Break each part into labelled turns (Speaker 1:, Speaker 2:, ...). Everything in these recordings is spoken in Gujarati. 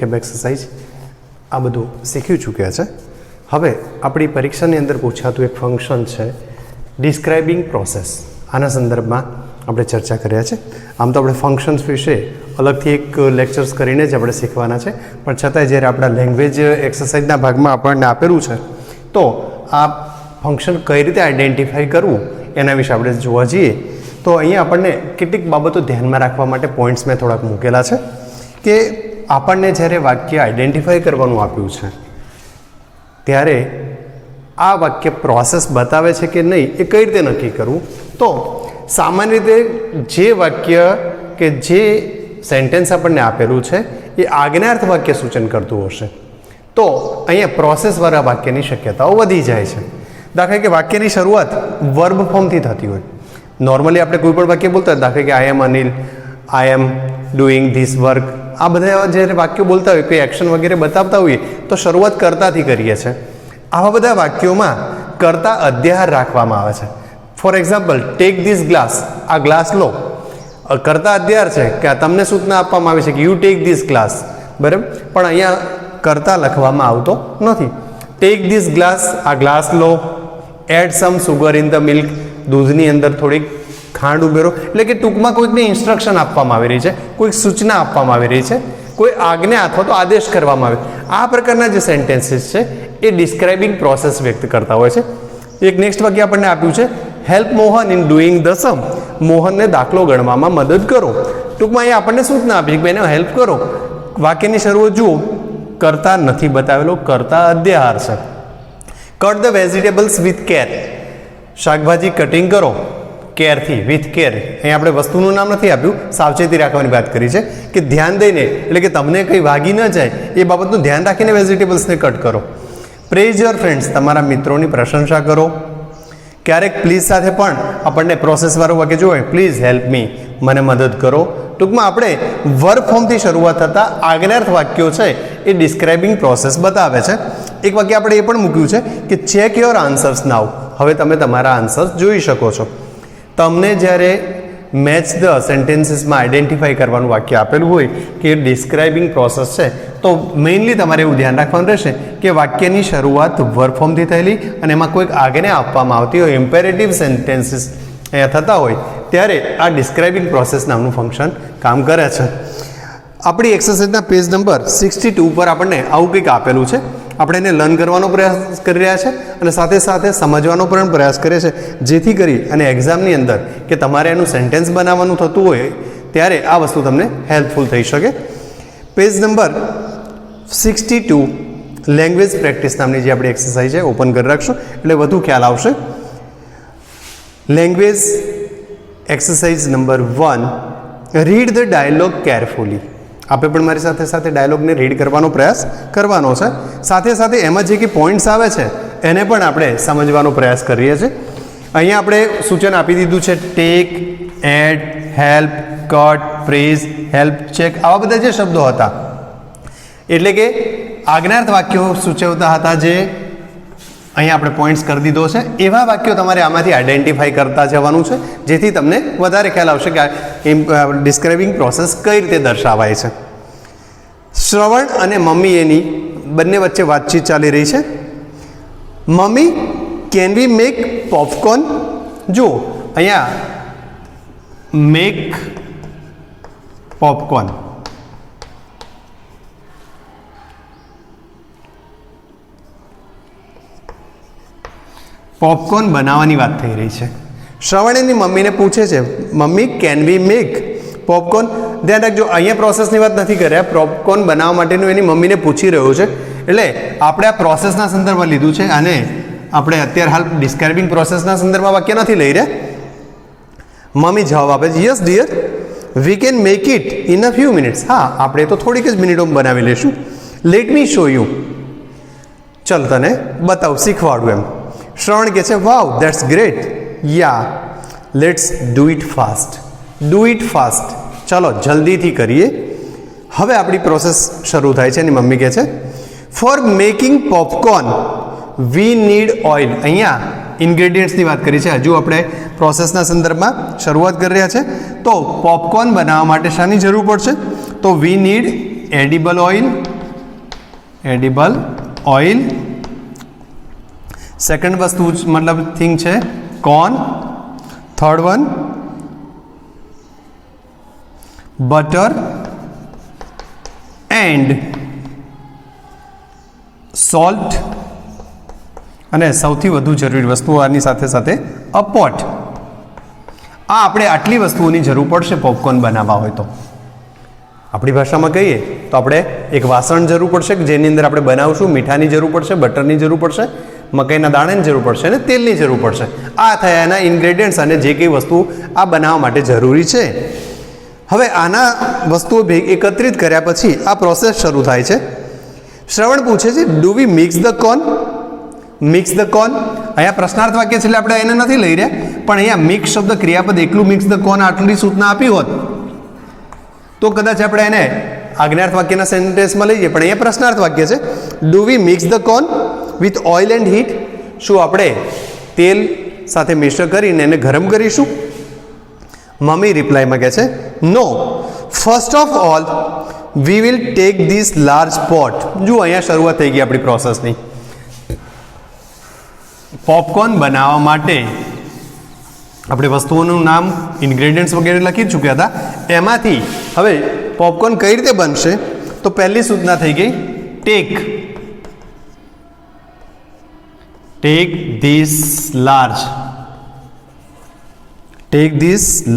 Speaker 1: કેબ એક્સરસાઇઝ આ બધું શીખી ચૂક્યા છે. હવે આપણી પરીક્ષાની અંદર પૂછાતું એક ફંક્શન છે ડિસ્ક્રાઇબિંગ પ્રોસેસ. આના સંદર્ભમાં આપણે ચર્ચા કર્યા છે. આમ તો આપણે ફંક્શન્સ વિશે અલગથી એક લેક્ચર્સ કરીને જ આપણે શીખવાના છે, પણ છતાંય જ્યારે આપણા લેંગ્વેજ એક્સરસાઇઝના ભાગમાં આપણને આપેલું છે તો આ ફંક્શન કઈ રીતે આઈડેન્ટિફાઈ કરવું એના વિશે આપણે જોવા જઈએ તો અહીંયા આપણને કેટલીક બાબતો ધ્યાનમાં રાખવા માટે પોઈન્ટ્સ મેં થોડાક મૂકેલા છે કે આપણને જ્યારે વાક્ય આઈડેન્ટિફાઈ કરવાનું આપ્યું છે ત્યારે આ વાક્ય પ્રોસેસ બતાવે છે કે નહીં એ કઈ રીતે નક્કી કરવું. તો સામાન્ય રીતે જે વાક્ય કે જે સેન્ટેન્સ આપણને આપેલું છે એ આજ્ઞાર્થ વાક્ય સૂચન કરતું હશે તો અહીંયા પ્રોસેસવાળા વાક્યની શક્યતાઓ વધી જાય છે. દાખલા કે વાક્યની શરૂઆત વર્બ ફોર્મથી થતી હોય. નોર્મલી આપણે કોઈ પણ વાક્ય બોલતા હોય, દાખલા કે આઈ એમ અનિલ, આઈ એમ ડુઈંગ ધીસ વર્ક, આ બધા જ્યારે વાક્યો બોલતા હોય, કોઈ એક્શન વગેરે બતાવતા હોઈએ તો શરૂઆત કર્તાથી કરીએ છીએ. આવા બધા વાક્યોમાં કર્તા અધ્યાહાર રાખવામાં આવે છે. For example, tech this glass, આ ગ્લાસ લો, કર્તા અધ્યાહાર છે કે તમને સૂચના આપવામાં આવી છે કે યુ ટેક ધીસ ગ્લાસ, બરાબર, પણ અહીંયા કર્તા લખવામાં આવતો નથી. ટેક ધીસ ગ્લાસ, આ ગ્લાસ લો, add some sugar in the milk, દૂધની અંદર થોડીક ખાંડ ઉમેરો. એટલે કે ટૂંકમાં કોઈકને ઇન્સ્ટ્રક્શન આપવામાં આવી રહી છે, કોઈક સૂચના આપવામાં આવી રહી છે, કોઈ આજ્ઞા અથવા તો આદેશ કરવામાં આવે. આ પ્રકારના જે સેન્ટેન્સીસ છે એ ડિસ્ક્રાઇબિંગ પ્રોસેસ વ્યક્ત કરતા હોય છે. એક નેક્સ્ટ વાક્ય આપણને આપ્યું છે help Mohan in doing the sum, મોહનને દાખલો ગણવામાં મદદ કરો. ટૂંકમાં અહીંયા આપણને સૂચના આપી કે એને હેલ્પ કરો. વાક્યની શરૂઆત જુઓ, કરતા નથી બતાવેલો, કરતા અધ્યાહાર છે. Cut the vegetables with care, શાકભાજી કટિંગ કરો કેરથી, વિથ કેર. અહીં આપણે વસ્તુનું નામ નથી આપ્યું, સાવચેતી રાખવાની વાત કરી છે કે ધ્યાન દઈને, એટલે કે તમને કંઈ વાગી ન જાય એ બાબતનું ધ્યાન રાખીને વેજીટેબલ્સને કટ કરો. પ્રેઝ યોર ફ્રેન્ડ્સ, તમારા મિત્રોની પ્રશંસા કરો. ક્યારેક પ્લીઝ સાથે પણ આપણને પ્રોસેસવાળું વાક્ય જોઈએ, પ્લીઝ હેલ્પ મી, મને મદદ કરો. ટૂંકમાં આપણે વર્બ ફોર્મથી શરૂઆત થતા આજ્ઞાર્થ વાક્યો છે એ ડિસ્ક્રાઇબિંગ પ્રોસેસ બતાવે છે. એક વાક્ય આપણે એ પણ મૂક્યું છે કે ચેક યોર આન્સર્સ નાઉ, હવે તમે તમારા આન્સર્સ જોઈ શકો છો. તમને જ્યારે મેચ ધ સેન્ટેન્સીસમાં આઈડેન્ટિફાઈ કરવાનું વાક્ય આપેલું હોય કે ડિસ્ક્રાઇબિંગ પ્રોસેસ છે તો મેઇનલી તમારે એવું ધ્યાન રાખવાનું રહેશે કે વાક્યની શરૂઆત વર્બ ફોર્મથી થયેલી અને એમાં કોઈક આજ્ઞા આપવામાં આવતી હોય, ઇમ્પેરેટિવ સેન્ટેન્સીસ અહીંયા થતા હોય ત્યારે આ ડિસ્ક્રાઇબિંગ પ્રોસેસ નામનું ફંક્શન કામ કરે છે. આપણી એક્સરસાઇઝના પેજ નંબર 62 પર આપણને આવું કંઈક આપેલું છે. આપણે એને લર્ન કરવાનો પ્રયાસ કરી રહ્યા છે અને સાથે સાથે સમજવાનો પણ પ્રયાસ કરીએ છીએ, જેથી કરી અને એક્ઝામની અંદર કે તમારે એનું સેન્ટેન્સ બનાવવાનું થતું હોય ત્યારે આ વસ્તુ તમને હેલ્પફુલ થઈ શકે. પેજ નંબર 62 લેંગ્વેજ પ્રેક્ટિસ નામની જે આપણી એક્સરસાઇઝ છે ઓપન કરી રાખશું એટલે વધુ ખ્યાલ આવશે. Language exercise number 1, read the dialogue carefully. આપણે પણ મારી સાથે સાથે ડાયલોગને રીડ કરવાનો પ્રયાસ કરવાનો છે. સાથે સાથે એમાં જે કંઈ પોઈન્ટ્સ આવે છે એને પણ આપણે સમજવાનો પ્રયાસ કરીએ છીએ. અહીંયા આપણે સૂચન આપી દીધું છે take, add, help, cut, press, help check, આવા બધા જે શબ્દો હતા એટલે કે આજ્ઞાર્થ વાક્યો સૂચવતા હતા જે અહીંયા આપણે પોઈન્ટ્સ કરી દીધો છે. એવા વાક્યો તમારે આમાંથી આઈડેન્ટિફાઈ કરતા જવાનું છે જેથી તમને વધારે ખ્યાલ આવશે કે ડિસ્ક્રાઇબિંગ પ્રોસેસ કઈ રીતે દર્શાવાય છે. શ્રવણ અને મમ્મી એની બંને વચ્ચે વાતચીત ચાલી રહી છે. Mummy, can we make popcorn? જુઓ અહીંયા મેક પોપકોર્ન, પોપકોર્ન બનાવવાની વાત થઈ રહી છે. શ્રવણ એની મમ્મીને પૂછે છે mummy can we make popcorn? ધ્યાન રાખજો, અહીંયા પ્રોસેસની વાત નથી કર્યા, પોપકોર્ન બનાવવા માટેનું એની મમ્મીને પૂછી રહ્યો છે. એટલે આપણે આ પ્રોસેસના સંદર્ભમાં લીધું છે અને આપણે અત્યારે હાલ ડિસ્ક્રાઇબિંગ પ્રોસેસના સંદર્ભમાં વાક્ય નથી લઈ રહ્યા. મમ્મી જવાબ આપે છે yes dear, we can make it in a few minutes. હા, આપણે તો થોડીક જ મિનિટોમાં બનાવી લઈશું. લેટ મી શો યુ, ચલ તને બતાવ, શીખવાડું એમ. શ્રવણ કહે છે wow that's great, ya let's do it fast. Do it fast, ચાલો જલ્દીથી કરીએ. હવે આપણી પ્રોસેસ શરૂ થાય છે. એની મમ્મી કહે છે four making popcorn we need oil. અહીંયા ઇન્ગ્રેડિયન્ટ્સની વાત કરી છે, હજુ આપણે પ્રોસેસના સંદર્ભમાં શરૂઆત કરી રહ્યા છે. તો પોપકોર્ન બનાવવા માટે શાની જરૂર પડશે? તો we need edible oil, edible oil. Second वस्तु मतलब थिंग है corn. Third one butter and salt. અને સૌથી વધુ જરૂરી વસ્તુ આની સાથે સાથે અ પોટ। આ આપણે આટલી વસ્તુઓની જરૂર પડશે પોપકોર્ન બનાવવા હોય તો। આપણી ભાષામાં કહીએ તો આપણે એક વાસણ જરૂર પડશે કે જેની અંદર આપણે બનાવશું, મીઠાની જરૂર પડશે, બટરની જરૂર પડશે, મકાઈના દાણાની જરૂર પડશે અને તેલની જરૂર પડશે। આ થયા એના ઇન્ગ્રેડિયન્ટ્સ અને જે કંઈ વસ્તુ આ બનાવવા માટે જરૂરી છે। હવે આના વસ્તુઓ એકત્રિત કર્યા પછી આ પ્રોસેસ શરૂ થાય છે। શ્રવણ પૂછે છે do we mix the corn? Mix the corn અહીંયા પ્રશ્નાર્થ વાક્ય છે એટલે આપણે એને નથી લઈ રહ્યા, પણ અહીંયા મિક્સ શબ્દ ક્રિયાપદ એકલું મિક્સ ધ કોર્ન આટલી સૂચના આપી હોત તો કદાચ આપણે એને આજ્ઞાર્થ વાક્યના સેન્ટેન્સમાં લઈએ, પણ અહીંયા પ્રશ્નાર્થ વાક્ય છે do we mix the corn with oil and heat? શું આપણે તેલ સાથે મિશ્ર કરીને એને ગરમ કરીશું? મમ્મી રિપ્લાયમાં કહે છે no, first of all we will take this large pot. જો અહીંયા શરૂઆત થઈ ગઈ આપણી પ્રોસેસની। પોપકોર્ન બનાવવા માટે આપણે વસ્તુઓનું નામ, ઇન્ગ્રેડિયન્ટ્સ વગેરે લખી ચૂક્યા હતા। એમાંથી હવે પોપકોર્ન કઈ રીતે બનશે તો પહેલી સૂચના થઈ ગઈ ટેક ધીસ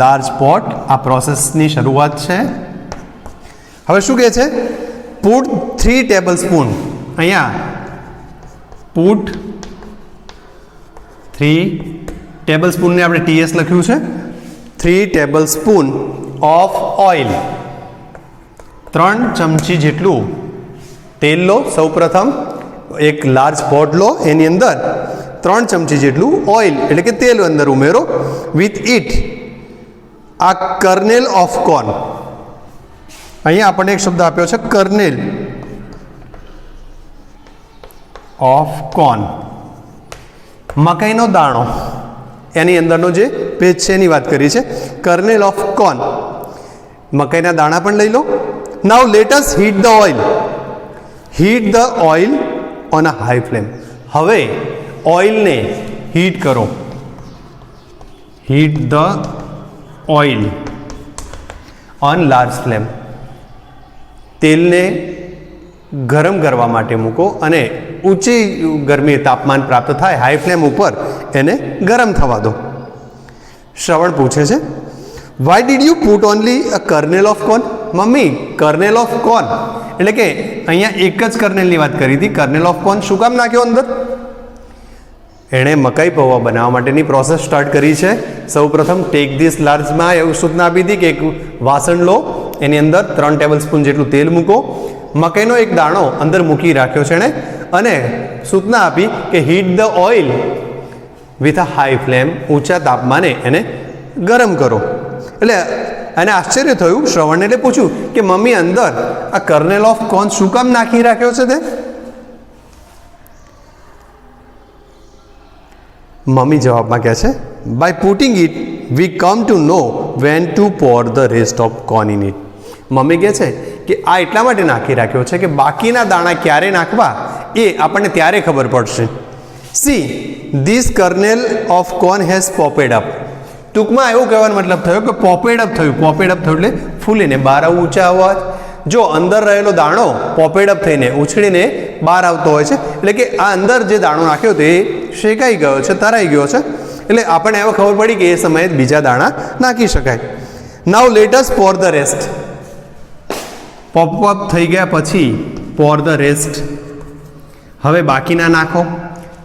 Speaker 1: લાર્જ પોટ। આ પ્રોસેસની શરૂઆત છે। હવે શું કહે છે? Put 3 table spoon. અહીંયા પુટ 3 ટેબલ સ્પૂનને આપણે TS લખ્યું છે। 3 ટેબલ સ્પૂન ઓફ ઓઇલ, 3 ચમચી જેટલું તેલ લો। સૌપ્રથમ એક લાર્જ પોટ લો, એની અંદર 3 ચમચી જેટલું ઓઇલ એટલે કે તેલ અંદર ઉમેરો। વિથ ઇટ આ કર્નેલ ઓફ કોર્ન। અહીંયા આપણને એક શબ્દ આપ્યો છે કર્નેલ ઓફ કોર્ન, મકાઈનો દાણો। એની અંદરનો જે પેજ છે એની વાત કરી છે, કર્નેલ ઓફ કોર્ન। મકાઈના દાણા પણ લઈ લો। Now let us heat the oil on a high flame. હવે ઓઇલને હીટ કરો। Heat the oil on large flame. તેલને ગરમ કરવા માટે મૂકો અને ઊંચી ગરમી તાપમાન પ્રાપ્ત થાય હાઈ ફ્લેમ ઉપર એને ગરમ થવા દો। શ્રવણ પૂછે છે why did you put only a kernel of corn? Mummy kernel of corn એટલે કે અહીંયા એક જ કર્નેલની વાત કરી હતી, કર્નેલ ઓફ કોર્ન શું કામ નાખ્યો અંદર? એણે મકાઈ પૌવા બનાવવા માટેની પ્રોસેસ સ્ટાર્ટ કરી છે। સૌપ્રથમ ટેક ધીસ લાર્જમાં એવું સૂચના આપી હતી કે એક વાસણ લો, એની અંદર 3 ટેબલ સ્પૂન જેટલું તેલ મૂકો, મકાઈનો એક દાણો અંદર મૂકી રાખ્યો છે એણે, અને સૂચના આપી કે heat the oil with a high flame, ઊંચા તાપમાને એને ગરમ કરો। એટલે એને આશ્ચર્ય થયું શ્રવણને, એટલે પૂછ્યું કે મમ્મી અંદર આ કર્નેલ ઓફ કોર્ન શું કામ નાખી રાખ્યો છે તે? મમ્મી જવાબમાં કહે છે by putting it we come to know when to pour the rest of corn in it. મમ્મી કહે છે કે આ એટલા માટે નાખી રાખ્યો છે કે બાકીના દાણા ક્યારે નાખવા એ આપણને ત્યારે ખબર પડશે। See this kernel of corn has popped up. ટૂંકમાં એવું કહેવાનો મતલબ થયો કે પોપેડ અપ થયું। પોપેડ અપ થયું એટલે ફૂલીને બહાર આવવું, ઊંચા અવાજ। જો અંદર રહેલો દાણો પોપેડ અપ થઈને ઉછળીને બહાર આવતો હોય છે, એટલે કે આ અંદર જે દાણો નાખ્યો તે શેકાઈ ગયો છે, તરાઈ ગયો છે, એટલે આપણને એવો ખબર પડી કે એ સમયે બીજા દાણા નાખી શકાય। નાઉ let us Por the rest. Popup થઈ ગયા પછી પોર ધ રેસ્ટ, હવે બાકીના નાખો।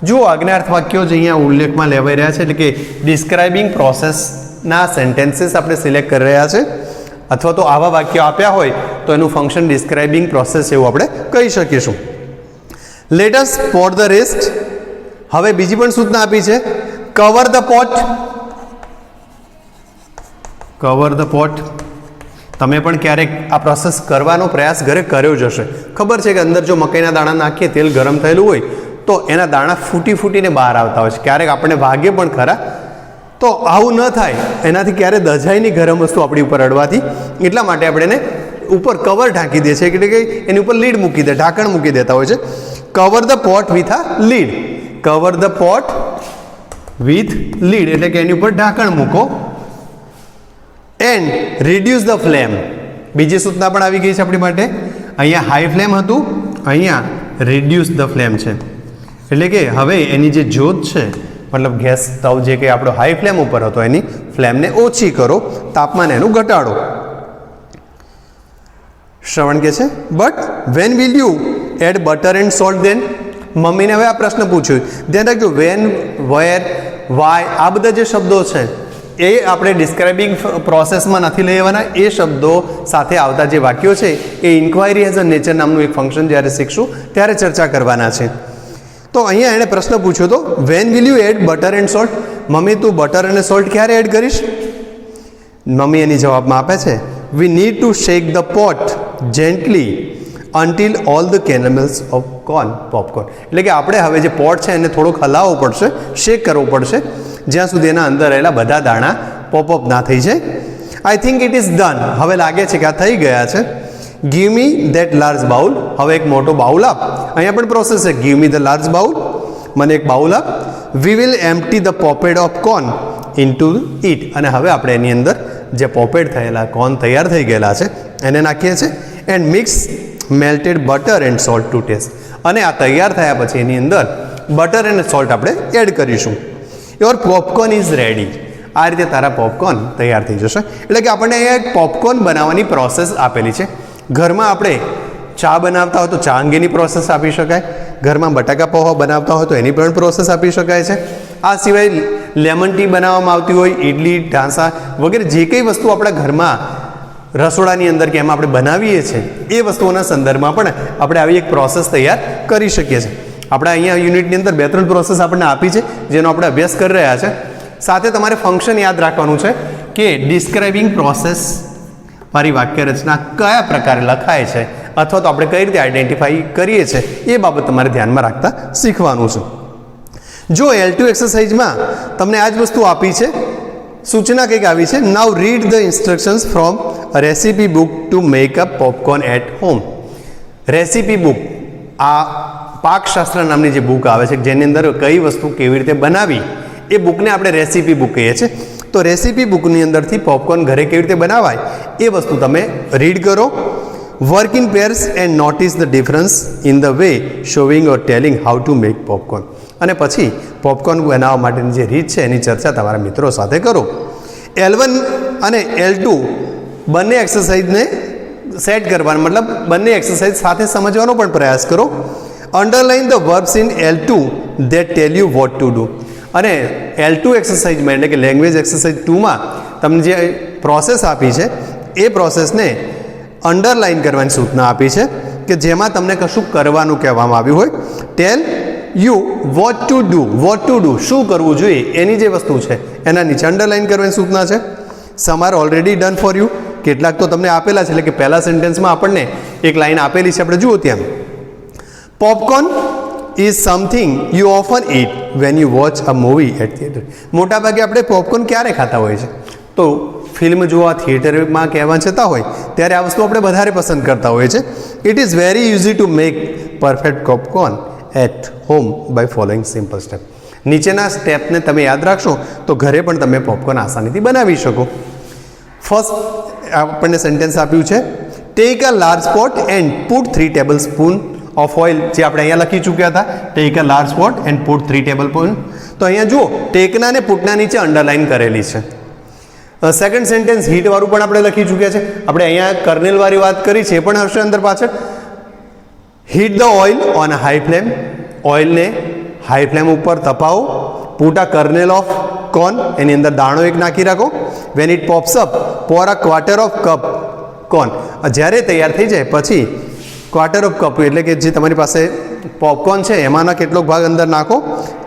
Speaker 1: જો આજ્ઞાર્થ વાક્યો જ અહીંયા ઉલ્લેખમાં લેવાઈ રહ્યા છે, એટલે કે ડિસ્ક્રાઇબિંગ પ્રોસેસના સેન્ટેન્સીસ આપણે સિલેક્ટ કરી રહ્યા છે, અથવા તો આવા વાક્યો આપ્યા હોય તો એનું ફંક્શન ડિસ્ક્રાઇબિંગ પ્રોસેસ એવું આપણે કહી શકીશું। Let us Por the rest. હવે બીજી પણ સૂચના આપી છે cover the pot. Cover the pot. તમે પણ ક્યારેક આ પ્રોસેસ કરવાનો પ્રયાસ ઘરે કર્યો જ હશે। ખબર છે કે અંદર જો મકાઈના દાણા નાખીએ, તેલ ગરમ થયેલું હોય તો એના દાણા ફૂટીને બહાર આવતા હોય છે, ક્યારેક આપણને ભાગે પણ ખરા। તો આવું ન થાય એનાથી ક્યારે દજાય નહીં ગરમ વસ્તુ આપણી ઉપર અડવાથી, એટલા માટે આપણે એને ઉપર કવર ઢાંકી દે છે, એટલે કે એની ઉપર લીડ મૂકી દે, ઢાંકણ મૂકી દેતા હોય છે. Cover the pot with a lead, cover the pot with lead એટલે કે એની ઉપર ઢાંકણ મૂકો. એન્ડ રિડ્યુસ ધ ફ્લેમ, બીજી સૂચના પણ આવી ગઈ છે આપણી માટે. અહીંયા હાઈ ફ્લેમ હતું, અહીંયા રિડ્યુસ ધ ફ્લેમ છે, એટલે કે હવે એની જે જ્યોત છે, મતલબ ગેસ સ્ટવ જે કે આપણો હાઈ ફ્લેમ ઉપર હતો એની ફ્લેમને ઓછી કરો, તાપમાન એનું ઘટાડો. શ્રવણ કે છે but when will you add butter and salt then. મમ્મીને હવે આ પ્રશ્ન પૂછ્યો, ધ્યાન રાખજો વેન, વેર, વાય આ બધા જે શબ્દો છે એ આપણે ડિસ્ક્રાઇબિંગ પ્રોસેસમાં નથી લેવાના. એ શબ્દો સાથે આવતા જે વાક્યો છે એ ઇન્ક્વાયરી એઝ અ નેચર નામનું એક ફંક્શન જ્યારે શીખશું ત્યારે ચર્ચા કરવાના છે. તો અહીંયા એણે પ્રશ્ન પૂછ્યો તો when will you add butter and salt, મમ્મી તું બટર અને સોલ્ટ ક્યારે એડ કરીશ? મમ્મી એની જવાબમાં આપે છે we need to shake the pot gently until all the caramels of corn popcorn. એટલે કે આપણે હવે જે પોટ છે એને થોડોક હલાવવો પડશે, શેક કરવો પડશે, જ્યાં સુધી એના અંદર રહેલા બધા દાણા પોપઅપ ના થઈ જાય. I think it is done, હવે લાગે છે કે આ થઈ ગયા છે. Give me that large bowl, હવે એક મોટો બાઉલ આપ. અહીંયા પણ પ્રોસેસ છે, give me the large bowl, મને એક બાઉલ આપ. We will empty the popped of corn into it, અને હવે આપણે એની અંદર જે પોપેડ થયેલા કોર્ન તૈયાર થઈ ગયેલા છે એને નાખીએ છીએ. And mix melted butter and salt to taste, અને આ તૈયાર થયા પછી એની અંદર બટર અને સોલ્ટ આપણે એડ કરીશું. યોર પોપકોર્ન ઇઝ રેડી, આ રીતે તારા પોપકોર્ન તૈયાર થઈ જશે. એટલે કે આપણને અહીંયા એક પોપકોર્ન બનાવવાની પ્રોસેસ આપેલી છે. ઘરમાં આપણે ચા બનાવતા હોય તો ચા અંગેની પ્રોસેસ આપી શકાય, ઘરમાં બટાકા પૌવા બનાવતા હોય તો એની પણ પ્રોસેસ આપી શકાય છે. આ સિવાય લેમન ટી બનાવવામાં આવતી હોય, ઇડલી, ઢાંસા વગેરે જે કંઈ વસ્તુ આપણા ઘરમાં રસોડાની અંદર કે એમાં આપણે બનાવીએ છીએ એ વસ્તુઓના સંદર્ભમાં પણ આપણે આવી એક પ્રોસેસ તૈયાર કરી શકીએ છીએ. આપણે અહીંયા યુનિટની અંદર 2-3 પ્રોસેસ આપણને આપી છે જેનો આપણે અભ્યાસ કરી રહ્યા છે. સાથે તમારે ફંક્શન યાદ રાખવાનું છે કે ડિસ્ક્રાઇબિંગ પ્રોસેસ મારી વાક્ય રચના કયા પ્રકારે લખાય છે અથવા તો આપણે કઈ રીતે આઈડેન્ટિફાઈ કરીએ છીએ એ બાબત તમારે ધ્યાનમાં રાખતા શીખવાનું છે. જો L2 એક્સરસાઇઝમાં તમને આ જ વસ્તુ આપી છે, સૂચના કંઈક આવી છે, now read the instructions from a recipe book to make a popcorn at home. Recipe book, આ પાકશાસ્ત્ર નામની જે બુક આવે છે જેની અંદર કઈ વસ્તુ કેવી રીતે બનાવી એ બુકને આપણે રેસીપી બુક કહીએ છીએ. તો રેસીપી બુકની અંદરથી પોપકોર્ન ઘરે કેવી રીતે બનાવાય એ વસ્તુ તમે રીડ કરો. Work in pairs and notice the difference in the way showing or telling how to make popcorn. અને પછી પોપકોર્ન બનાવવા માટેની જે રીત છે એની ચર્ચા તમારા મિત્રો સાથે કરો. L1 અને L2 બંને એક્સરસાઇઝને સેટ કરવાનો, મતલબ બંને એક્સરસાઇઝ સાથે સમજવાનો પણ પ્રયાસ કરો. Underline the verbs in L2 that tell you what to do. અને L2 એક્સરસાઇઝમાં એટલે કે લેંગ્વેજ એક્સરસાઇઝ 2માં તમને જે પ્રોસેસ આપી છે એ પ્રોસેસને અંડરલાઇન કરવાની સૂચના આપી છે કે જેમાં તમને કશું કરવાનું કહેવામાં આવ્યું હોય. Tell you what to do, vote to do શું કરવું જોઈએ એની જે વસ્તુ છે એના નીચે અંડરલાઇન કરવાની સૂચના છે. Some are already done for you, કેટલાક તો તમને આપેલા છે, એટલે કે પહેલા સેન્ટેન્સમાં આપણને એક લાઇન આપેલી છે, આપણે જુઓ ત્યાં. Popcorn is something you often eat when you watch a movie at theatre. મોટાભાગે આપણે પોપકોર્ન ક્યારે ખાતા હોઈએ છીએ? તો ફિલ્મ જોવા થિયેટરમાં કહેવા જતા હોય ત્યારે આ વસ્તુ આપણે વધારે પસંદ કરતા હોઈએ છીએ. It is very easy to make perfect popcorn at home by following simple step. નીચેના સ્ટેપને તમે યાદ રાખશો તો ઘરે પણ તમે પોપકોર્ન આસાનીથી બનાવી શકો. ફર્સ્ટ આપણને સેન્ટેન્સ આપ્યું છે, take a large pot and put 3 table spoon of oil, જે આપણે અહીંયા લખી ચૂક્યા હતા. Take a large pot and put 3 table spoon. તો અહીંયા જુઓ ટેકના ને પુટના નીચે અંડરલાઇન કરેલી છે. સેકન્ડ સેન્ટેન્સ હીટવાળું પણ આપણે લખી ચૂક્યા છે. આપણે અહીંયા કર્નેલવાળી વાત કરી છે એ પણ હશે અંદર પાછળ. Heat the oil on a high flame, ઓઇલને હાઈ ફ્લેમ ઉપર તપાવો. Put a kernel of corn, એની અંદર દાણો એક નાખી રાખો. When it pops up Por a quarter of cup corn, જ્યારે તૈયાર થઈ જાય પછી ક્વાર્ટર ઓફ કપ એટલે કે જે તમારી પાસે પોપકોર્ન છે એમાંના કેટલોક ભાગ અંદર નાખો.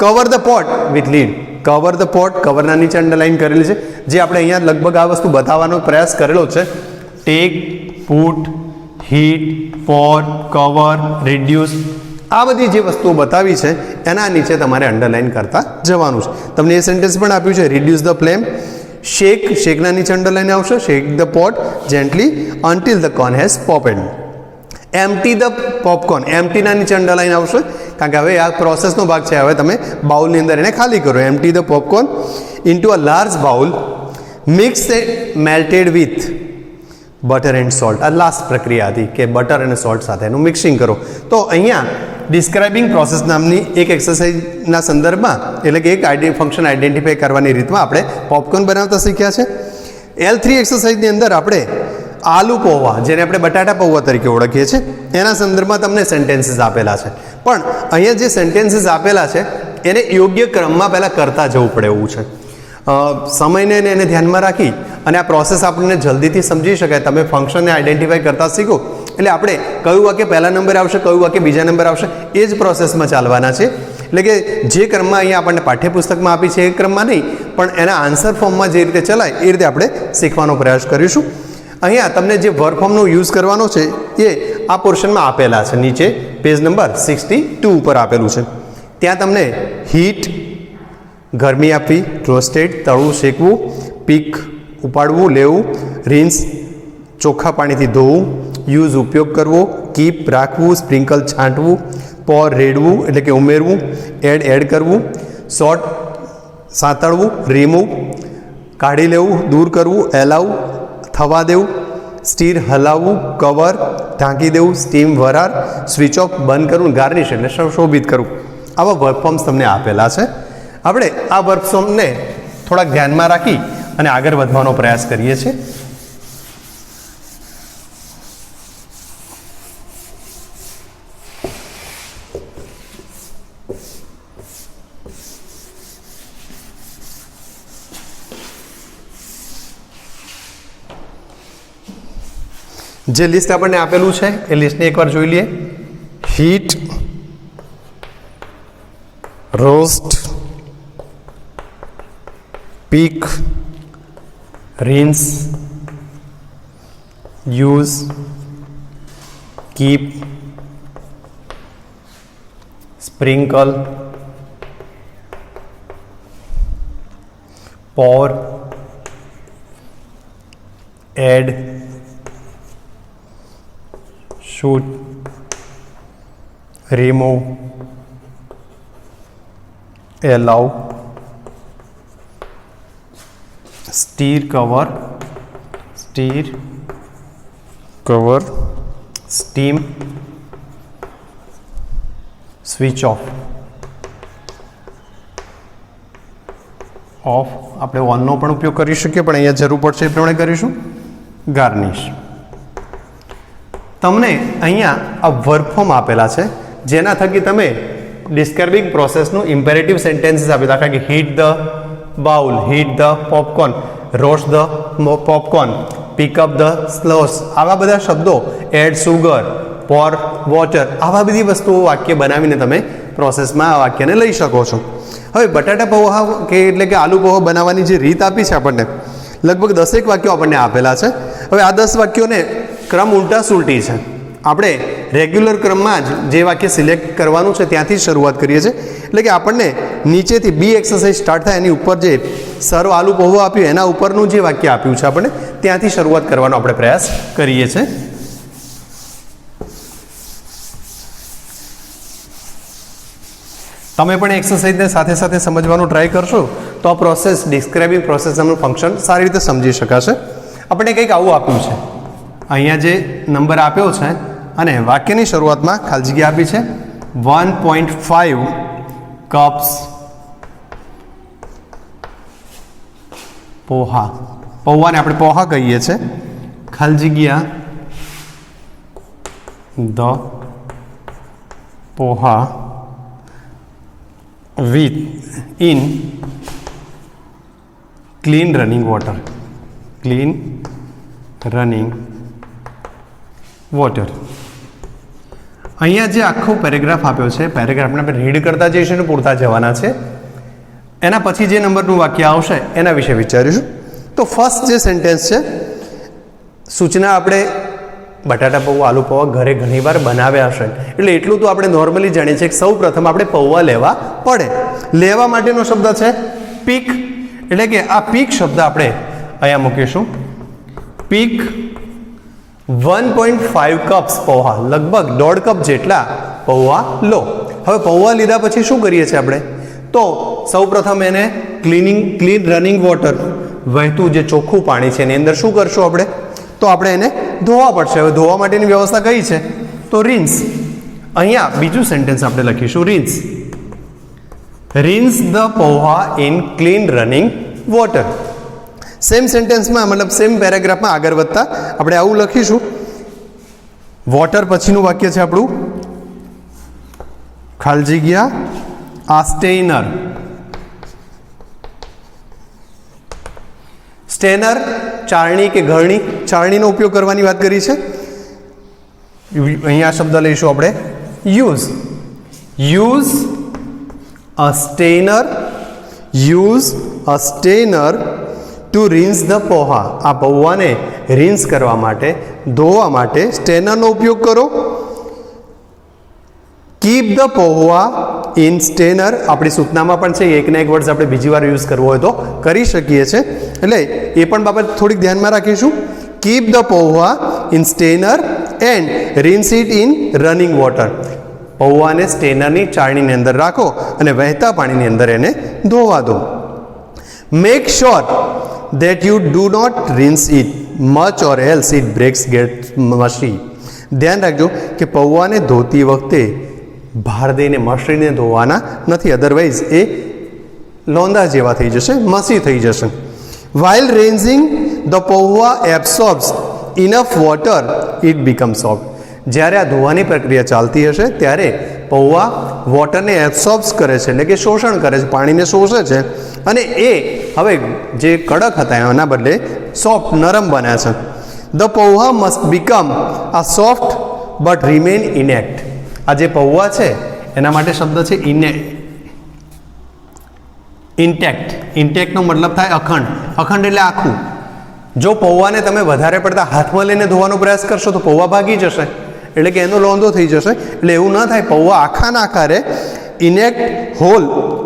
Speaker 1: Cover the pot with lid, cover the pot, કવરના નીચે અંડરલાઇન કરેલી છે, જે આપણે અહીંયા લગભગ આ વસ્તુ બતાવવાનો પ્રયાસ કરેલો છે. ટેક, પુટ, હીટ, પોર, કવર, રિડ્યુસ, આ બધી જે વસ્તુઓ બતાવી છે એના નીચે તમારે અંડરલાઇન કરતા જવાનું છે. તમને એ સેન્ટેન્સ પણ આપ્યું છે, રિડ્યુસ ધ ફ્લેમ, શેક, શેકના નીચે અંડરલાઈન આવશે. Shake the pot gently until the corn has popped. Empty the popcorn, એમ્પ્ટીના નીચે અંડરલાઈન આવશે કારણ કે હવે આ પ્રોસેસનો ભાગ છે. હવે તમે બાઉલની અંદર એને ખાલી કરો. Empty the popcorn into a large bowl, mix melted with butter and salt. આ લાસ્ટ પ્રક્રિયા હતી કે બટર અને સોલ્ટ સાથે એનું મિક્સિંગ કરો. તો અહીંયા ડિસ્ક્રાઇબિંગ પ્રોસેસ નામની એક એક્સરસાઇઝના સંદર્ભમાં એટલે કે એક ફંક્શન આઈડેન્ટિફાઈ કરવાની રીતમાં આપણે પોપકોર્ન બનાવતા શીખ્યા છે. L3 એક્સરસાઇઝની અંદર આપણે આલુ પૌવા, જેને આપણે બટાટા પૌવા તરીકે ઓળખીએ છીએ, એના સંદર્ભમાં તમને સેન્ટેન્સીસ આપેલા છે. પણ અહીંયા જે સેન્ટેન્સીસ આપેલા છે એને યોગ્ય ક્રમમાં પહેલાં કરતા જવું પડે એવું છે. સમયને એને ધ્યાનમાં રાખી અને આ પ્રોસેસ આપણને જલ્દીથી સમજી શકાય. તમે ફંક્શનને આઈડેન્ટિફાઈ કરતા શીખો એટલે આપણે કયું વાક્ય પહેલા નંબરે આવશે, કયું વાક્ય બીજા નંબરે આવશે, એ જ પ્રોસેસમાં ચાલવાના છે. એટલે કે જે ક્રમમાં અહીંયા આપણને પાઠ્યપુસ્તકમાં આપી છે એ ક્રમમાં નહીં, પણ એના આન્સર ફોર્મમાં જે રીતે ચલાય એ રીતે આપણે શીખવાનો પ્રયાસ કરીશું. અહીંયા તમને જે વર્ક ફોર્મનો યુઝ કરવાનો છે એ આ પોર્શનમાં આપેલા છે. નીચે પેજ નંબર 62 ઉપર આપેલું છે. ત્યાં તમને હીટ, ગરમી આપવી, રોસ્ટેડ તળવું શેકવું, પીક ઉપાડવું લેવું, રિન્સ ચોખ્ખા પાણીથી ધોવું, યુઝ ઉપયોગ કરવો, કીપ રાખવું, સ્પ્રિંકલ છાંટવું, પોર રેડવું એટલે કે ઉમેરવું, એડ કરવું, શોર્ટ સાંતળવું, રિમૂવ કાઢી લેવું, દૂર કરવું, એલાવ થવા દેવું, સ્ટીર હલાવવું, કવર ઢાંકી દેવું, સ્ટીમ વરાળ, સ્વિચ ઓફ બંધ કરવું, ગાર્નિશ એટલે શોભિત કરવું. આવા વર્ક ફોર્મ્સ તમને આપેલા છે. આપણે આ વર્ક ફોર્મને થોડાક ધ્યાનમાં રાખી અને આગળ વધવાનો પ્રયાસ કરીએ છીએ. જે લિસ્ટ આપણને આપેલું છે એ લિસ્ટને એકવાર જોઈ લઈએ. Heat, roast, peak, rinse, use, keep, sprinkle, પોર, add, shoot, remove, allow, stir cover, steam, switch off. આપણે ઓનનો પણ ઉપયોગ કરી શકીએ, પણ અહીંયા જરૂર પડશે એ પ્રમાણે કરીશું. ગાર્નિશ. તમને અહીંયા આ વર્ક ફોર્મ આપેલા છે જેના થકી તમે ડિસ્ક્રાઇબિંગ પ્રોસેસનું ઇમ્પેરેટિવ સેન્ટેન્સીસ આપી દાખલા કે heat the bowl, heat the popcorn, roast the popcorn, pick up the સ્લોસ, આવા બધા શબ્દો, એડ સુગર, પોર વોટર, આવા બધી વસ્તુઓ વાક્ય બનાવીને તમે પ્રોસેસમાં આ વાક્યને લઈ શકો છો. હવે બટાટા પૌવા કે એટલે કે આલુ પૌવા બનાવવાની જે રીત આપી છે આપણને, લગભગ 10 વાક્યો આપણને આપેલા છે. હવે આ 10 વાક્યોને ક્રમ ઉલટા સુલટી છે. આપણે રેગ્યુલર ક્રમમાં જ જે વાક્ય સિલેક્ટ કરવાનું છે ત્યાંથી જ શરૂઆત કરીએ છીએ. એટલે કે આપણને નીચેથી બી એક્સરસાઇઝ સ્ટાર્ટ થાય એની ઉપર જે સર્વ આલુ પૌવા આપ્યું એના ઉપરનું જે વાક્ય આપ્યું છે આપણને ત્યાંથી શરૂઆત કરવાનો આપણે પ્રયાસ કરીએ છીએ. તમે પણ એક્સરસાઇઝને સાથે સાથે સમજવાનું ટ્રાય કરશો તો આ પ્રોસેસ ડિસ્ક્રાઇબિંગ પ્રોસેસ નામનું ફંક્શન સારી રીતે સમજી શકાશે. આપણે કંઈક આવું આપ્યું છે, અહીંયા જે નંબર આપ્યો છે અને વાક્યની શરૂઆતમાં ખાલી જગ્યા આપી છે 1.5 કપ્સ પોહા. પૌવાને આપણે પોહા કહીએ છીએ. ખાલી જગ્યા the poha with in clean running water, clean running water. અહીંયા જે આખો પેરેગ્રાફ આપ્યો છે, પેરેગ્રાફને આપણે રીડ કરતા જઈશું અને પૂરતા જવાના છે. એના પછી જે નંબરનું વાક્ય આવશે એના વિશે વિચારીશું. તો ફર્સ્ટ જે સેન્ટેન્સ છે, સૂચના આપણે બટાટા પૌવા આલુ પૌવા ઘરે ઘણીવાર બનાવ્યા હશે એટલે એટલું તો આપણે નોર્મલી જાણીએ છીએ કે સૌ પ્રથમ આપણે પૌવા લેવા પડે. લેવા માટેનો શબ્દ છે પીક, એટલે કે આ પીક શબ્દ આપણે અહીંયા મૂકીશું. પીક 1.5 કપ્સ પૌવા, લગભગ 1.5 કપ જેટલા પૌવા લો. હવે પૌવા લીધા પછી શું કરીએ છીએ આપણે? તો સૌપ્રથમ એને ક્લીન રનિંગ વોટર, વહેતું જે ચોખ્ખું પાણી છે એની અંદર શું કરશું આપણે? તો આપણે એને ધોવા પડશે. હવે ધોવા માટેની વ્યવસ્થા કઈ છે? તો રિન્સ. અહીંયા બીજું સેન્ટેન્સ આપણે લખીશું rinse. Rinse the pauwa in clean running water. Same સેન્ટેન્સમાં મતલબ સેમ પેરેગ્રાફમાં આગળ વધતા આપણે આવું લખીશું. વોટર પછીનું વાક્ય છે આપણું ખાલી જગ્યા આ સ્ટેનર. સ્ટેનર ચાળણી કે ગળણી, ચાળણીનો ઉપયોગ કરવાની વાત કરી છે. અહીંયા શબ્દ લઈશું આપણે use. Use a strainer. Use a strainer to rinse the pauwa. આ પૌવાને રિન્સ કરવા માટે, ધોવા માટે સ્ટેનરનો ઉપયોગ કરો. Keep the pauwa in Steiner. આપણી સૂચનામાં પણ છે, એકના એક વર્ડ્સ આપણે બીજી વાર યુઝ કરવો હોય તો કરી શકીએ છીએ. એટલે એ પણ બાબત થોડીક ધ્યાનમાં રાખીશું. Keep the pauwa in strainer and rinse it in running water. પૌવાને સ્ટેનરની ચાળણીની અંદર રાખો અને વહેતા પાણીની અંદર એને ધોવા દો. Make sure that you do not rinse it much or else it breaks, gets mushy. ધ્યાન રાખજો કે પૌવાને ધોતી વખતે ભાર દઈને મસળીને ધોવાના નથી, અધરવાઇઝ એ લોંદા જેવા થઈ જશે, મસી થઈ જશે. while rinsing the pauva absorbs enough water it becomes soft. જ્યારે આ ધોવાની પ્રક્રિયા ચાલતી હશે ત્યારે પૌવા વોટરને એબ્સોર્બ્સ કરે છે, એટલે કે શોષણ કરે છે, પાણીને શોષે છે અને એ હવે જે કડક હતા એના બદલે સોફ્ટ, નરમ બને છે. ધ પૌવા મસ્ટ બીકમ આ સોફ્ટ બટ રિમેન ઇનેક્ટ. આ જે પૌવા છે એના માટે શબ્દ છે ઇન્ટેક્ટ. ઇન્ટેક્ટનો મતલબ થાય અખંડ. અખંડ એટલે આખું. જો પૌવાને તમે વધારે પડતા હાથમાં લઈને ધોવાનો પ્રયાસ કરશો તો પૌવા ભાગી જશે, એટલે કે એનો લોંદો થઈ જશે. એટલે એવું ન થાય. પૌવા આખાના આખા ઇનેક્ટ, હોલ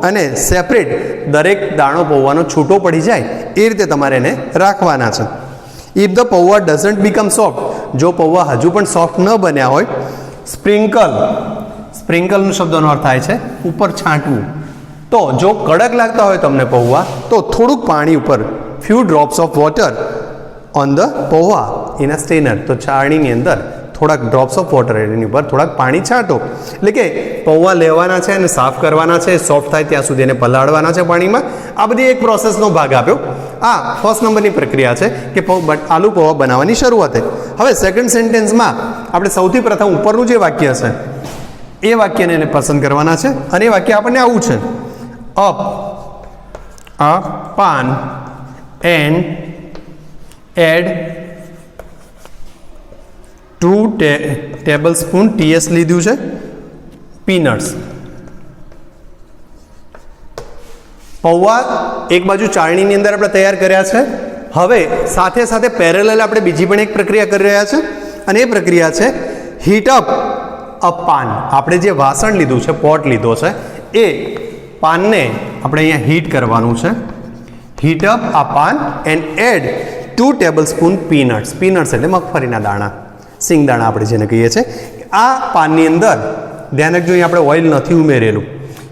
Speaker 1: અને સેપરેટ, દરેક દાણો પૌવાનો છૂટો પડી જાય એ રીતે તમારે એને રાખવાના છે. If the pauva doesn't become soft. જો પૌવા હજુ પણ સોફ્ટ ન બન્યા હોય, સ્પ્રિંકલ. સ્પ્રિંકલનો શબ્દનો અર્થ થાય છે ઉપર છાંટવું. તો જો કડક લાગતા હોય તમને પૌવા, તો થોડુંક પાણી ઉપર, few drops of water on the pauwa in a Steiner. તો ચાળણીની અંદર થોડાક ડ્રોપ્સ ઓફ વોટર એની ઉપર થોડાક પાણી છાંટો. એટલે કે પૌવા લેવાના છે અને સાફ કરવાના છે, સોફ્ટ થાય ત્યાં સુધી એને પલાળવાના છે પાણીમાં. આ બધી એક પ્રોસેસનો ભાગ આપ્યો. આ ફર્સ્ટ નંબરની પ્રક્રિયા છે કે આલુ પૌવા બનાવવાની શરૂઆત. હવે સેકન્ડ સેન્ટેન્સમાં આપણે સૌથી પ્રથમ ઉપરનું જે વાક્ય છે એ વાક્યને એને પસંદ કરવાના છે અને એ વાક્ય આપણને આવું છે: up a pan and add 2 tablespoon, TS લીધું છે, પીનટ્સ. પૌવા એક બાજુ ચાળણીની અંદર આપણે તૈયાર કર્યા છે. હવે સાથે સાથે પેરેલલ આપણે બીજી પણ એક પ્રક્રિયા કરી રહ્યા છે અને એ પ્રક્રિયા છે હીટ અપ અ પાન. આપણે જે વાસણ લીધું છે, પોટ લીધો છે, એ પાનને આપણે અહીંયા હીટ કરવાનું છે. હીટ અપ આ pan and add 2 tablespoon peanuts. Peanuts એટલે મગફળીના દાણા, સિંગદાણા આપણે જેને કહીએ છીએ. આ પાનની અંદર ધ્યાન રાખજો, અહીં આપણે ઓઇલ નથી ઉમેરેલું.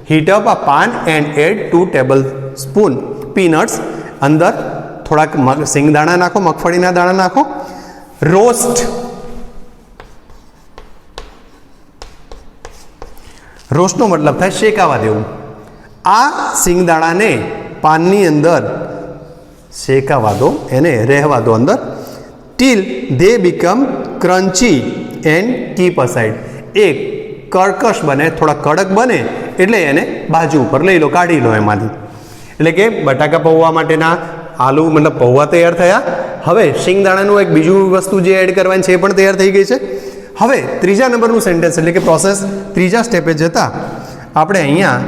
Speaker 1: હીટ અપ આ pan and add 2 tablespoon peanuts. અંદર થોડાક સિંગદાણા નાખો, મગફળીના દાણા નાખો. રોસ્ટ. રોસ્ટનો મતલબ થાય શેકાવા દેવું. આ સિંગદાણાને પાનની અંદર શેકાવા દો, એને રહેવા દો અંદર. Till they become crunchy and keep aside. એ કર્કશ બને, થોડા કડક બને એટલે એને બાજુ ઉપર લઈ લો, કાઢી લો એમાંથી. એટલે કે બટાકા પૌવા માટેના આલુ મતલબ પૌવા તૈયાર થયા. હવે સિંગદાણાનું એક બીજું વસ્તુ જે એડ કરવાની છે એ પણ તૈયાર થઈ ગઈ છે. હવે ત્રીજા નંબરનું સેન્ટેન્સ એટલે કે પ્રોસેસ ત્રીજા સ્ટેપે જતા આપણે અહીંયા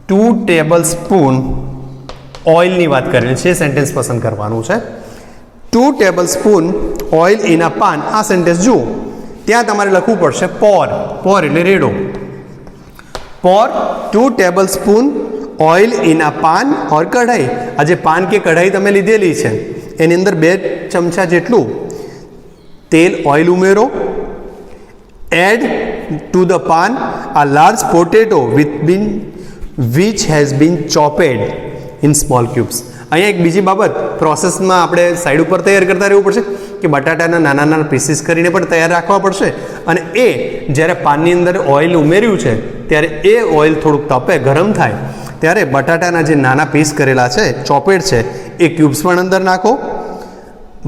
Speaker 1: 2 ટેબલસ્પૂન ઓઇલની વાત કરેલી છે. સેન્ટેન્સ પસંદ કરવાનું છે. 2 ટેબલસ્પૂન ઓઇલ ઇન અ પાન. આ સેન્ટેન્સ જુઓ, ત્યાં તમારે લખવું પડશે પોર. પોર એટલે રેડો. પોર 2 tablespoon oil in a PAN or કઢાઈ. આ જે પાન કે કઢાઈ તમે લીધેલી છે એની અંદર 2 ચમચા જેટલું તેલ ઓઇલ ઉમેરો. Add to the pan a large potato which has been chopped in small cubes. અહીંયા એક બીજી બાબત પ્રોસેસમાં આપણે સાઈડ ઉપર તૈયાર કરતા રહેવું પડશે કે બટાટાના નાના નાના પીસીસ કરીને પણ તૈયાર રાખવા પડશે. અને એ જ્યારે પાનની અંદર ઓઇલ ઉમેર્યું છે ત્યારે એ ઓઇલ થોડુંક તપે ગરમ થાય ત્યારે બટાટાના જે નાના પીસ કરેલા છે ચોપેડ છે એ ક્યુબ્સ પણ અંદર નાખો.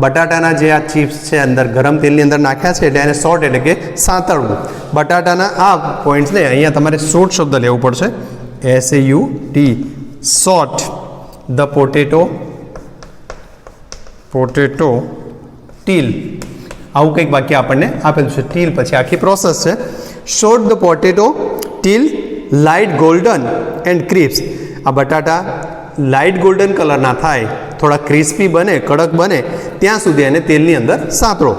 Speaker 1: બટાટાના જે આ ચિપ્સ છે અંદર ગરમ તેલની અંદર નાખ્યા છે એટલે એને સોટ એટલે કે સાંતળવું. બટાટાના આ પોઈન્ટ્સને અહીંયા તમારે સોટ શબ્દ લેવું પડશે. SAUT saute the potato till. આવું કંઈક વાક્ય આપણને આપેલું છે. ટીલ પછી આખી પ્રોસેસ છે. Saute the potato till light golden and crisp. આ બટાટા લાઇટ ગોલ્ડન કલરના થાય, થોડા ક્રિસ્પી બને, કડક બને ત્યાં સુધી એને તેલની અંદર સાંતળો.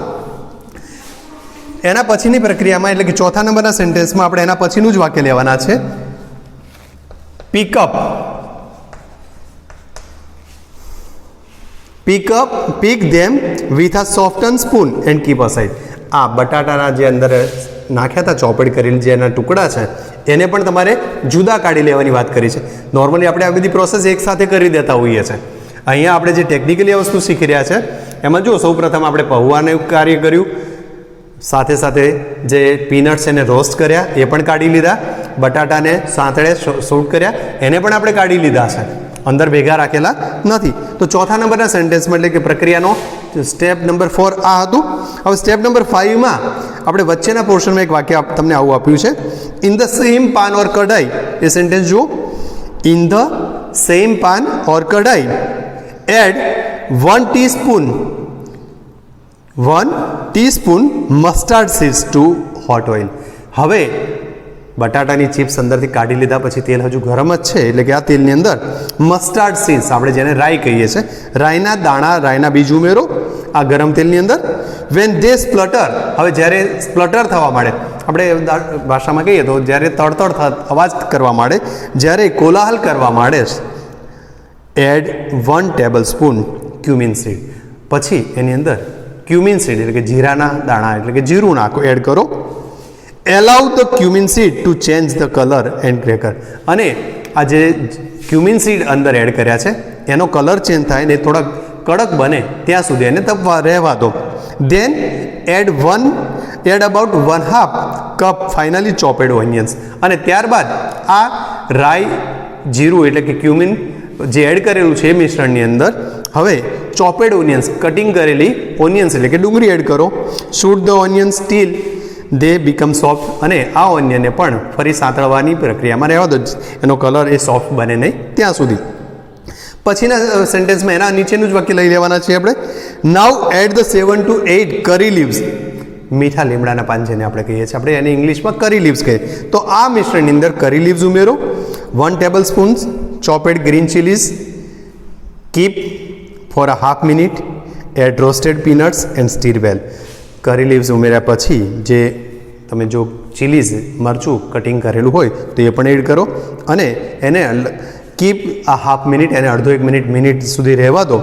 Speaker 1: એના પછીની પ્રક્રિયામાં એટલે કે ચોથા નંબરના સેન્ટેન્સમાં આપણે એના પછીનું જ વાક્ય લેવાના છે. pick them with a softened spoon and keep aside. આ બટાટાના જે અંદર નાખ્યા હતા ચોપડ કરેલ જે એના ટુકડા છે એને પણ તમારે જુદા કાઢી લેવાની વાત કરી છે. નોર્મલી આપણે આ બધી પ્રોસેસ એકસાથે કરી દેતા હોઈએ છીએ. અહીંયા આપણે જે ટેકનિકલી આ વસ્તુ શીખી રહ્યા છે એમાં જો સૌપ્રથમ આપણે પૌવાનું કાર્ય કર્યું, સાથે સાથે જે પીનટ્સ એને રોસ્ટ કર્યા એ પણ કાઢી લીધા, બટાટાને સાંતળે સોટ કર્યા એને પણ આપણે કાઢી લીધા છે, અંદર ભેગા રાખેલા નથી. તો ચોથા નંબરના સેન્ટેન્સમાં એટલે કે પ્રક્રિયાનો સ્ટેપ નંબર 4 આ હતું. હવે સ્ટેપ નંબર 5માં આપણે વચ્ચેના પોર્શનમાં એક વાક્ય તમને આવું આપ્યું છે. In the same pan or kadai. એ સેન્ટેન્સ જુઓ. In the same pan or kadai add 1 teaspoon mustard seeds to hot oil. હવે બટાટાની ચિપ્સ અંદરથી કાઢી લીધા પછી તેલ હજુ ગરમ જ છે એટલે કે આ તેલની અંદર મસ્ટર્ડ સીડ્સ આપણે જેને રાઈ કહીએ છીએ, રાઈના દાણા, રાઈના બીજ ઉમેરો આ ગરમ તેલની અંદર. When they splutter. હવે જ્યારે સ્પ્લટર થવા માંડે, આપણે ભાષામાં કહીએ તો જ્યારે તડતડ અવાજ કરવા માંડે, જ્યારે કોલાહલ કરવા માંડે, એડ 1 tablespoon ક્યુમિન સીડ. પછી એની અંદર ક્યુમિન સીડ એટલે કે જીરાના દાણા એટલે કે જીરું નાખો, એડ કરો. Allow the cumin seed to change the colour and cracker. અને આ જે ક્યુમિન સીડ અંદર એડ કર્યા છે એનો કલર ચેન્જ થાય ને થોડા કડક બને ત્યાં સુધી એને તપવા રહેવા દો. Then add about 1/2 cup finely chopped onions. અને ત્યારબાદ આ રાઈ, જીરું એટલે કે ક્યુમિન જે એડ કરેલું છે એ મિશ્રણની અંદર હવે ચોપેડ ઓનિયન્સ, કટિંગ કરેલી ઓનિયન્સ એટલે કે ડુંગળી એડ કરો. Saute the onions till they become soft. અને આ ઓનિયનને પણ ફરી સાંતળવાની પ્રક્રિયામાં રહેવા દો, એનો કલર એ સોફ્ટ બને નહીં ત્યાં સુધી. પછીના સેન્ટેન્સમાં એના નીચેનું જ વાક્ય લઈ લેવાના છે આપણે. નાવ એડ ધ 7 to 8 કરી લીવ્સ. મીઠા લીમડાના પાન જેને આપણે કહીએ છીએ, આપણે એને ઇંગ્લિશમાં કરી લીવ્સ કહીએ. તો આ મિશ્રણની અંદર કરી લીવ્સ ઉમેરો. 1 tablespoon chopped green chillies. Keep for a half minute. Add roasted peanuts and stir well. Curry leaves ઉમેર્યા પછી જે તમે જો ચીલીઝ મરચું કટિંગ કરેલું હોય તો એ પણ એડ કરો અને એને કીપ આ હાફ મિનિટ, એને અડધો 1 મિનિટ સુધી રહેવા દો.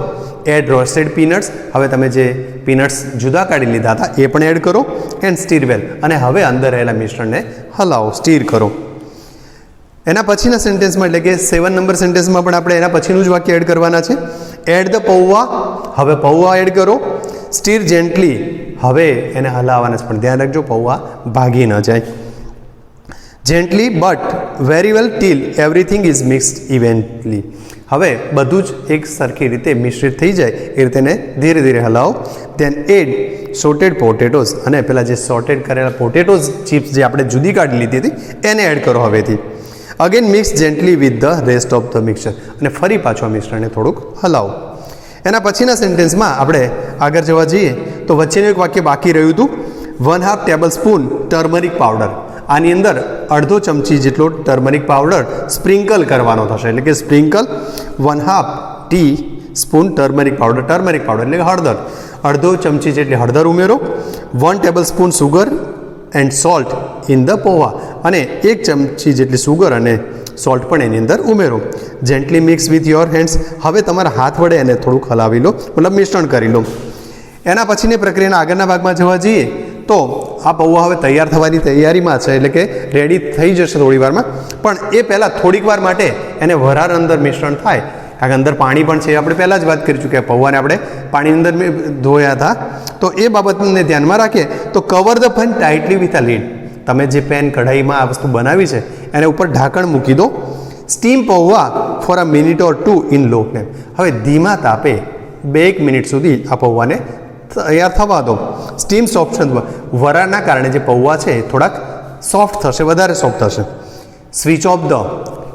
Speaker 1: Add roasted peanuts. હવે તમે જે પીનટ્સ જુદા કાઢી લીધા હતા એ પણ એડ કરો. એન્ડ સ્ટીર વેલ. અને હવે અંદર રહેલા મિશ્રણને હલાવો, સ્ટીર કરો. એના પછીના સેન્ટેન્સમાં એટલે કે 7 નંબર સેન્ટેન્સમાં પણ આપણે એના પછીનું જ વાક્ય એડ કરવાના છે. એડ ધ પૌવા. હવે પૌવા એડ કરો. Stir gently. હવે એને હલાવવાના છે પણ ધ્યાન રાખજો પૌવા ભાગી ન જાય. Gently but very well till everything is mixed evenly. હવે બધું જ એક સરખી રીતે મિશ્રિત થઈ જાય એ રીતે એને ધીરે ધીરે હલાવો. Then add sauteed potatoes. અને પેલા જે સોટેડ કરેલા પોટેટોઝ ચિપ્સ જે આપણે જુદી કાઢી લીધી હતી એને એડ કરો હવેથી. Again mix gently with the rest of the mixer. અને ફરી પાછું આ મિશ્રણને થોડુંક હલાવો. એના પછીના સેન્ટેન્સમાં આપણે આગળ જવા જઈએ તો વચ્ચેનું એક વાક્ય બાકી રહ્યું હતું. 1/2 tablespoon ટર્મરિક પાવડર. આની અંદર અડધો ચમચી જેટલો ટર્મરિક પાવડર સ્પ્રિંકલ કરવાનો થશે એટલે કે sprinkle 1/2 teaspoon turmeric powder. Turmeric powder એટલે કે હળદર. અડધો ચમચી જેટલી હળદર ઉમેરો. 1 tablespoon sugar and salt in the poha. અને 1 ચમચી જેટલી સુગર અને સોલ્ટ પણ એની અંદર ઉમેરો. Gently mix with your hands. હવે તમારા હાથ વડે એને થોડુંક હલાવી લો, મતલબ મિશ્રણ કરી લો. એના પછીની પ્રક્રિયાના આગળના ભાગમાં જોવા જઈએ તો આ પૌવા હવે તૈયાર થવાની તૈયારીમાં છે, એટલે કે રેડી થઈ જશે થોડી વારમાં. પણ એ પહેલાં થોડીક વાર માટે એને વરાળ અંદર મિશ્રણ થાય, કારણ કે અંદર પાણી પણ છે. આપણે પહેલાં જ વાત કરી ચૂક્યા, પૌવાને આપણે પાણીની અંદર ધોયા હતા. તો એ બાબતને ધ્યાનમાં રાખીએ તો cover the pan tightly with a lid. તમે જે પેન કઢાઈમાં આ વસ્તુ બનાવી છે એને ઉપર ઢાંકણ મૂકી દો. Steam pauva for a minute or 2 in law flame. હવે ધીમા તાપે 2-1 મિનિટ સુધી આ પૌવાને તૈયાર થવા દો. સ્ટીમ સોફ્ટ વરાળના કારણે જે પૌવા છે એ થોડાક સોફ્ટ થશે, વધારે સોફ્ટ થશે. Switch off the.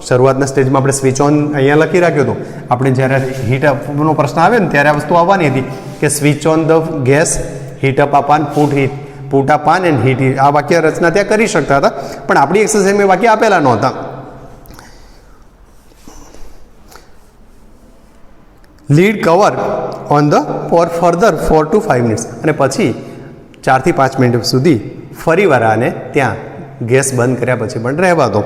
Speaker 1: શરૂઆતના સ્ટેજમાં આપણે સ્વિચ ઓન અહીંયા લખી રાખ્યું હતું. આપણે જ્યારે હીટ અપનો પ્રશ્ન આવે ને ત્યારે આ વસ્તુ આવવાની હતી કે switch on the gas, heat up a PAN, put a pan and heat. આ વાક્ય રચના ત્યાં કરી શકતા હતા, પણ આપણી એક્સરસાઇઝમાં વાક્ય આપેલા નહોતા. Lead cover on the four further 4 to 5 minutes. અને પછી 4 થી 5 મિનિટ સુધી ફરીવાર આને ત્યાં ગેસ બંધ કર્યા પછી પણ રહેવા દો.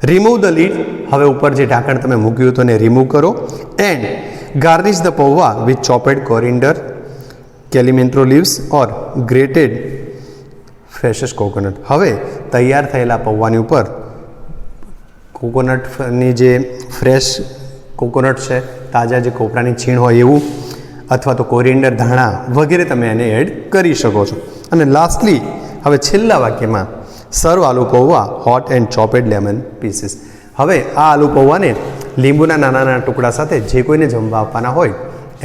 Speaker 1: Remove the lead. હવે ઉપર જે ઢાંકણ તમે મૂક્યું હતું એને રિમૂવ કરો. And garnish the pauwa with chopped coriander, cilantro leaves or grated freshes coconut. હવે તૈયાર થયેલા પૌવાની ઉપર કોકોનટની જે ફ્રેશ કોકોનટ છે, તાજા જે કોપરાની છીણ હોય એવું, અથવા તો કોરિએન્ડર, ધાણા વગેરે તમે એને એડ કરી શકો છો. અને લાસ્ટલી હવે છેલ્લા વાક્યમાં સર્વ આલુ પૌવા hot and chopped lemon pieces. હવે આ આલુ પૌવાને લીંબુના નાના નાના ટુકડા સાથે જે કોઈને જમવા આપવાના હોય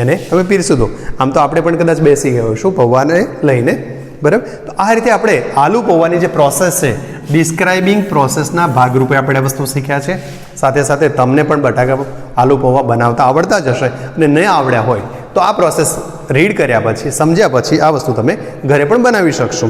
Speaker 1: એને તમે પીરસી દો. આમ તો આપણે પણ કદાચ બેસી ગયા હોઈશું પૌવાને લઈને, બરાબર. તો આ રીતે આપણે આલુ પૌવાની જે પ્રોસેસ છે, ડિસ્ક્રાઇબિંગ પ્રોસેસના ભાગરૂપે આપણે આ વસ્તુ શીખ્યા છે. સાથે સાથે તમને પણ બટાકા આલુ પૌવા બનાવતા આવડતા જ હશે, અને ન આવડ્યા હોય તો આ પ્રોસેસ રીડ કર્યા પછી, સમજ્યા પછી આ વસ્તુ તમે ઘરે પણ બનાવી શકશો.